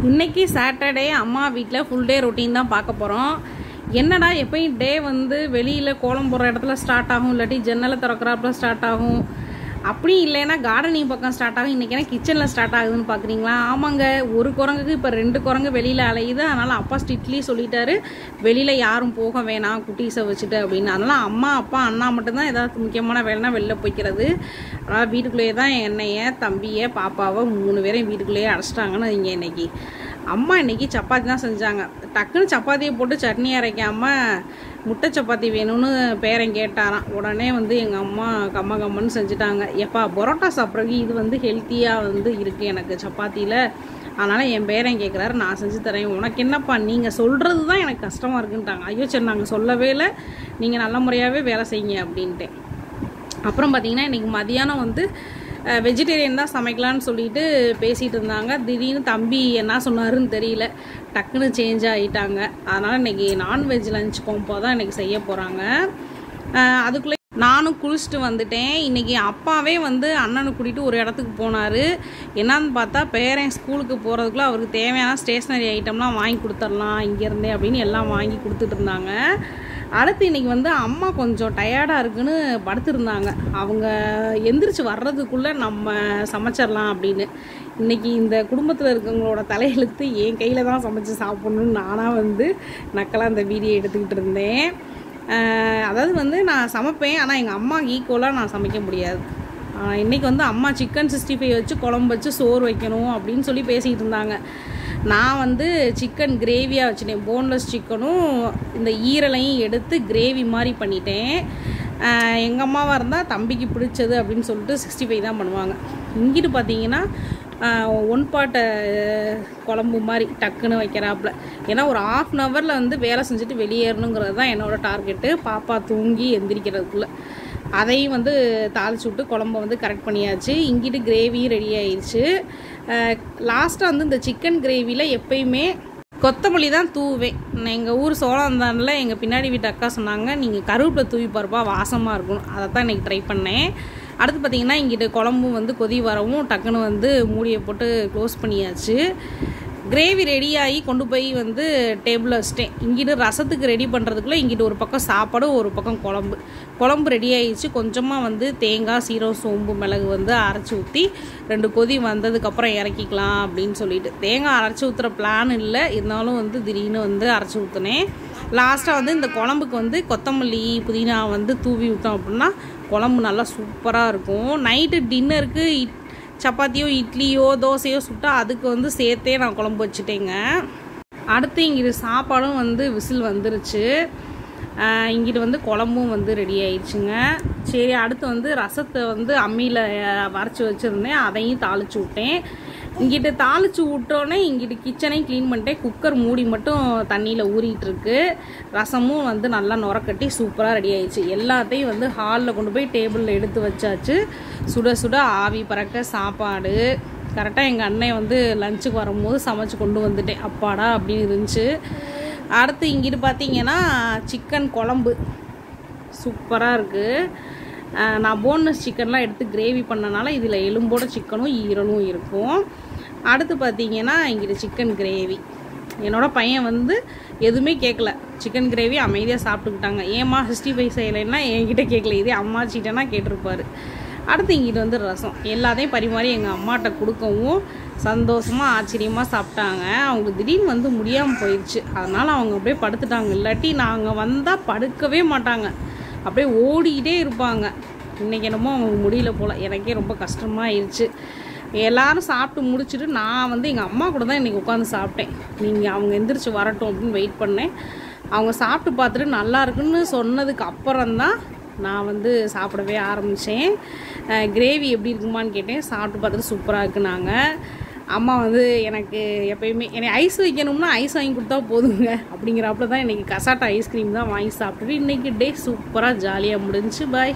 இன்னைக்கு சாட்டர்டே அம்மா வீட்டில் ஃபுல் டே ரொட்டீன் தான் பார்க்க போகிறோம். என்னடா எப்பயும் டே வந்து வெளியில் கோலம் போடுற இடத்துல ஸ்டார்ட் ஆகும், இல்லாட்டி ஜன்னலை திறக்கிறப்பல ஸ்டார்ட் ஆகும், அப்படி இல்லைன்னா கார்டனிங் பக்கம் ஸ்டார்ட் ஆகும். இன்றைக்கி என்ன கிச்சனில் ஸ்டார்ட் ஆகுதுன்னு பார்க்குறீங்களா? ஆமாங்க, ஒரு குரங்குக்கு இப்போ 2 குரங்கு வெளியில் அலையுது. அதனால் அப்பா ஸ்ட்ரிக்ட்லி சொல்லிட்டாரு, வெளியில் யாரும் போக வேணாம் குட்டீஸை வச்சுட்டு அப்படின்னு. அதனால் அம்மா அப்பா அண்ணா மட்டும்தான் ஏதாவது முக்கியமான வேலைனா வெளில போய்க்கிறது. அதனால் வீட்டுக்குள்ளேயே தான் என்னைய தம்பியை பாப்பாவை 3 பேரையும் வீட்டுக்குள்ளேயே அடைச்சிட்டாங்கன்னு இங்கே இன்னைக்கு. அம்மா இன்றைக்கி சப்பாத்தி தான் செஞ்சாங்க. டக்குன்னு சப்பாத்தியை போட்டு சட்னி அரைக்காமல் முட்டை சப்பாத்தி வேணும்னு பேரன் கேட்டாராம். உடனே வந்து எங்கள் அம்மா கம்மன்னு செஞ்சுட்டாங்க. எப்பா பரோட்டா சாப்பிட்றதுக்கு இது வந்து ஹெல்த்தியாக வந்து இருக்குது எனக்கு சப்பாத்தியில், அதனால் என் பேரன் கேட்குறாரு, நான் செஞ்சு தரேன். உனக்கு என்னப்பா, நீங்கள் சொல்கிறது தான் எனக்கு கஷ்டமாக இருக்குன்ட்டாங்க. ஐயோ சரி, நாங்கள் சொல்லவே இல்லை, நீங்கள் நல்ல முறையாகவே வேலை செய்யுங்க அப்படின்ட்டேன். அப்புறம் பார்த்திங்கன்னா இன்றைக்கி மதியானம் வந்து வெஜிடேரியன் தான் சமைக்கலான்னு சொல்லிட்டு பேசிகிட்டு இருந்தாங்க. திடீர்னு தம்பி என்ன சொன்னாருன்னு தெரியல, டக்குன்னு சேஞ்ச் ஆகிட்டாங்க. அதனால் இன்றைக்கி நான்வெஜ் லஞ்ச் கோம்போ தான் இன்றைக்கி செய்ய போகிறாங்க. அதுக்குள்ளே நானும் குளிச்சுட்டு வந்துட்டேன். இன்றைக்கி அப்பாவே வந்து அண்ணனை கூட்டிகிட்டு ஒரு இடத்துக்கு போனார். என்னான்னு பார்த்தா பேரன் ஸ்கூலுக்கு போகிறதுக்குள்ளே அவருக்கு தேவையான ஸ்டேஷ்னரி ஐட்டம்லாம் வாங்கி கொடுத்துடலாம் இங்கேருந்தே அப்படின்னு எல்லாம் வாங்கி கொடுத்துட்டு இருந்தாங்க. அடுத்து இன்றைக்கி வந்து அம்மா கொஞ்சம் டயர்டாக இருக்குன்னு படுத்துருந்தாங்க. அவங்க எந்திரிச்சு வர்றதுக்குள்ளே நம்ம சமைச்சிடலாம் அப்படின்னு. இன்றைக்கி இந்த குடும்பத்தில் இருக்கவங்களோட தலையெழுத்து என் கையில் தான் சமைச்சு சாப்பிட்ணுன்னு நானாக வந்து நக்கலாக இந்த வீடியோ எடுத்துக்கிட்டு இருந்தேன். அதாவது வந்து நான் சமைப்பேன், ஆனால் எங்கள் அம்மா ஈக்குவலாக நான் சமைக்க முடியாது. இன்றைக்கி வந்து அம்மா சிக்கன் 65 வச்சு குழம்பு வச்சு சோறு வைக்கணும் அப்படின்னு சொல்லி பேசிகிட்டு இருந்தாங்க. நான் வந்து சிக்கன் கிரேவியாக வச்சுட்டேன். போன்லெஸ் சிக்கனும் இந்த ஈரலையும் எடுத்து கிரேவி மாதிரி பண்ணிட்டேன். எங்கள் அம்மாவாக இருந்தால் தம்பிக்கு பிடிச்சது அப்படின்னு சொல்லிட்டு 65 தான் பண்ணுவாங்க. இங்கிட்டு பார்த்தீங்கன்னா 1 பாட் குழம்பு மாதிரி டக்குன்னு வைக்கிறாப்புல. ஏன்னா ஒரு 1/2 ஹவரில் வந்து வேலை செஞ்சுட்டு வெளியேறணுங்கிறது தான் என்னோடய டார்கெட்டு, பாப்பா தூங்கி எந்திரிக்கிறதுக்குள்ளே. அதையும் வந்து தாளிச்சு விட்டு குழம்பை வந்து கரெக்ட் பண்ணியாச்சு. இங்கிட்டு கிரேவியும் ரெடி ஆயிடுச்சு. லாஸ்ட்டாக வந்து இந்த சிக்கன் கிரேவியில் எப்பயுமே கொத்தமல்லி தான் தூவேன். எங்கள் ஊர் சோழந்தானில் எங்கள் பின்னாடி வீட்டு அக்கா சொன்னாங்க, நீங்கள் கருவேப்பிலை தூவி பாருப்பா, வாசமாக இருக்கணும். அதை தான் இன்றைக்கி ட்ரை பண்ணேன். அடுத்து பார்த்திங்கன்னா இங்கிட்ட குழம்பும் வந்து கொதி வரவும் டக்குன்னு வந்து மூடியை போட்டு க்ளோஸ் பண்ணியாச்சு. கிரேவி ரெடியாகி கொண்டு போய் வந்து டேபிளில் வச்சிட்டேன். இங்கிட்டு ரசத்துக்கு ரெடி பண்ணுறதுக்குள்ளே இங்கிட்டு ஒரு பக்கம் சாப்பாடு, ஒரு பக்கம் குழம்பு ரெடி ஆகிடுச்சு. கொஞ்சமாக வந்து தேங்காய், சீரகம், சோம்பு, மிளகு வந்து அரைச்சி ஊற்றி 2 கொதி வந்ததுக்கப்புறம் இறக்கிக்கலாம் அப்படின்னு சொல்லிட்டு. தேங்காய் அரைச்சி ஊற்றுற பிளான் இல்லை, இருந்தாலும் வந்து திடீர்னு வந்து அரைச்சி ஊற்றினேன். லாஸ்ட்டாக வந்து இந்த குழம்புக்கு வந்து கொத்தமல்லி, புதினா வந்து தூவி விட்டோம் அப்படின்னா குழம்பு நல்லா சூப்பராக இருக்கும். நைட்டு டின்னருக்கு சப்பாத்தியோ இட்லியோ தோசையோ சுட்டால் அதுக்கு வந்து சேர்த்தே நான் குழம்பு வச்சுட்டேங்க. அடுத்து இங்கிட்டு சாப்பாடும் வந்து விசில் வந்துருச்சு. இங்கிட்டு வந்து குழம்பும் வந்து ரெடி ஆயிடுச்சுங்க. சரி, அடுத்து வந்து ரசத்தை வந்து அம்மியில் வரைச்சி வச்சுருந்தேன், அதையும் தாளித்து விட்டேன். இங்கிட்டு தாளித்து விட்டோன்னே இங்கிட்டு கிச்சனையும் க்ளீன் பண்ணிட்டேன். குக்கர் மூடி மட்டும் தண்ணியில் ஊறிட்டுருக்கு. ரசமும் வந்து நல்லா நுரக்கட்டி சூப்பராக ரெடி ஆயிடுச்சு. எல்லாத்தையும் வந்து ஹாலில் கொண்டு போய் டேபிளில் எடுத்து வச்சாச்சு. சுட சுட ஆவி பறக்க சாப்பாடு. கரெக்டாக எங்கள் அண்ணன் வந்து லஞ்சுக்கு வரும்போது சமைச்சு கொண்டு வந்துட்டேன். அப்பாடா அப்படின்னு இருந்துச்சு. அடுத்து இங்கிட்டு பார்த்தீங்கன்னா சிக்கன் குழம்பு சூப்பராக இருக்குது. நான் போன்லெஸ் சிக்கன்லாம் எடுத்து கிரேவி பண்ணனால இதில் எலும்போட சிக்கனும் ஈரலும் இருக்கும். அடுத்து பார்த்தீங்கன்னா இங்கிட்டு சிக்கன் கிரேவி. என்னோடய பையன் வந்து எதுவுமே கேட்கல, சிக்கன் கிரேவி அமைதியாக சாப்பிட்டுக்கிட்டாங்க. ஏம்மா 65 செய்யலைன்னா என்கிட்ட கேட்கல, இதே அம்மாச்சிட்டனா கேட்டிருப்பாரு. அடுத்து இங்கிட்டு வந்து ரசம். எல்லாத்தையும் பரிமாறி எங்கள் அம்மாட்ட கொடுக்கவும் சந்தோஷமாக ஆச்சரியமாக சாப்பிட்டாங்க. அவங்க திடீர்னு வந்து முடியாமல் போயிடுச்சு, அதனால் அவங்க அப்படியே படுத்துட்டாங்க. இல்லாட்டி நாங்கள் வந்தால் படுக்கவே மாட்டாங்க, அப்படியே ஓடிக்கிட்டே இருப்பாங்க. இன்றைக்கி என்னமோ அவங்க முடியல போல். எனக்கே ரொம்ப கஷ்டமாக ஆயிடுச்சு. எல்லோரும் சாப்பிட்டு முடிச்சுட்டு நான் வந்து எங்கள் அம்மா கூட தான் இன்றைக்கி உட்காந்து சாப்பிட்டேன். நீங்கள் அவங்க எந்திரிச்சு வரட்டும் அப்படின்னு வெயிட் பண்ணேன். அவங்க சாப்பிட்டு பார்த்துட்டு நல்லா இருக்குன்னு சொன்னதுக்கு அப்புறம்தான் நான் வந்து சாப்பிடவே ஆரம்பித்தேன். கிரேவி எப்படி இருக்குமான்னு கேட்டேன். சாப்பிட்டு பார்த்துட்டு சூப்பராக இருக்குனாங்க. அம்மா வந்து எனக்கு எப்பயுமே என்னை ஐஸ் வைக்கணும்னா ஐஸ் வாங்கி கொடுத்தா போதுங்க அப்படிங்கிறப்ப தான் இன்றைக்கி கசாட்டா ஐஸ்கிரீம் தான் வாங்கி சாப்பிட்டுட்டு இன்றைக்கி டே சூப்பராக ஜாலியாக முடிஞ்சுச்சு. பாய்.